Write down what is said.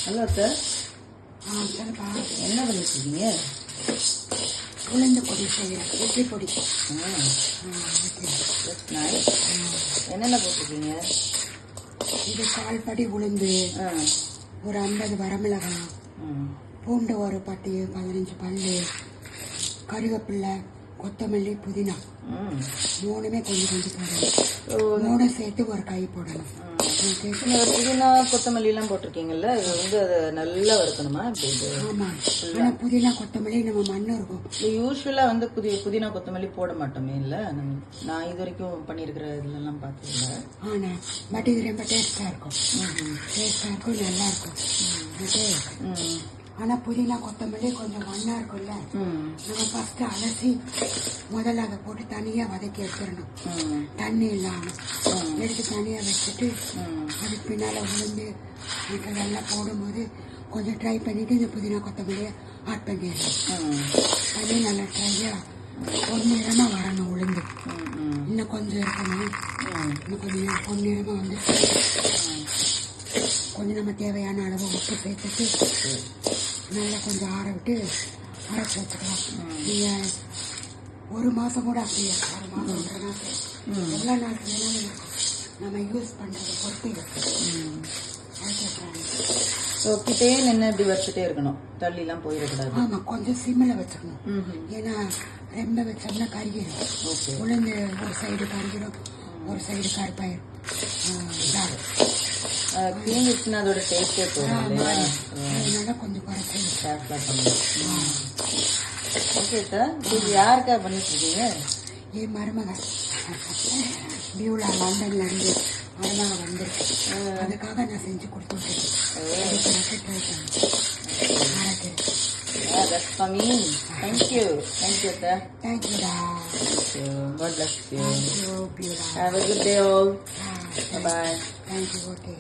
Hello sir, சொல்லுப்பா. என்ன பண்ணிட்டு இருக்கீங்க? உளுந்து பொடி செய்கிறேன், இட்லி பொடி. என்னென்ன போட்டிருக்கீங்க? இது 1/4 படி உளுந்து, ஒரு 50 வரமிளகாய், பூண்டு ஒரு 10 15 பல்லு, கருவேப்பிலை, கொத்தமல்லி, புதினா 3மே கொஞ்சம் கொஞ்சம் போடணும். 3 சேர்த்து ஒரு கை போடணும். புதினா கொத்தமல்லிலாம் போட்டிருக்கீங்கல்ல, இது வந்து அதை நல்லா வறுக்கணுமா? ஆமாம், ஆனால் புதினா கொத்தமல்லி நம்ம மண்ணு இருக்கும். யூஸ்வலாக வந்து புதினா கொத்தமல்லி போட மாட்டோமே இல்லை, நான் இது வரைக்கும் பண்ணியிருக்கிற இதுலலாம் பார்த்ததில்ல. ஆனால் பட் இது ரொம்ப டேஸ்டாக இருக்கும். நல்லா இருக்கும். ஆனால் புதினா கொத்தமல்லி கொஞ்சம் மண்ணாக இருக்கும்ல, நம்ம ஃபஸ்ட்டு அலசி முதல்ல அதை போட்டு தனியாக வதக்கி எடுத்துடணும். தண்ணி இல்லாமல் எடுத்து தனியாக வச்சுட்டு அதுக்கு பின்னால் உளுந்து இதெல்லாம் போடும்போது கொஞ்சம் ட்ரை பண்ணிவிட்டு இந்த புதினா கொத்தமல்லியை ஆட் பண்ணிடணும். அதே நல்லா ட்ரையாக பொன்னிறமாக வரணும். உளுந்து இன்னும் கொஞ்சம் இருக்கணும். இன்னும் கொஞ்சம் பொன்னிறமாக வந்து கொஞ்சம் நம்ம தேவையான அளவு உப்பு சேர்த்துட்டு நல்லா கொஞ்சம் ஆற விட்டு அரைச்சி வச்சுக்கலாம். நீங்கள் 1 மாதம் கூட அப்படியே 1 மாதம் 1.5 நாள் எவ்வளோ நாள் வேணாலும் நம்ம யூஸ் பண்ணுறதை பொறுத்து கிட்டே நின்று இப்படி வச்சுட்டே இருக்கணும், தள்ளிலாம் போயிடக்கூடாது. ஆமாம், கொஞ்சம் சிம்மில் வச்சுக்கணும். ஏன்னா ரொம்ப வச்சோம்னா கருகிடும். உளுந்து ஒரு சைடு கருகிடும், ஒரு சைடு கருப்பாயிடும். தீங்கிடுச்சுன்னா அதோட டேஸ்டே போகும். அதனால கொஞ்சம் குறைச்சி ஓகே சார். இது யாருக்கா பண்ணிட்டு இருக்கீங்க? என் மருமகன் பியூலா லண்டன்ல இருந்து மருமகன் வந்திருக்கு. அதுக்காக நான் செஞ்சு கொடுத்துருக்கேன். That's for me. Thank you. Thank you, sir. Thank you, da. Thank you. God bless you. Thank you, Beulah. Have a good day all. Bye-bye. Thank you, okay.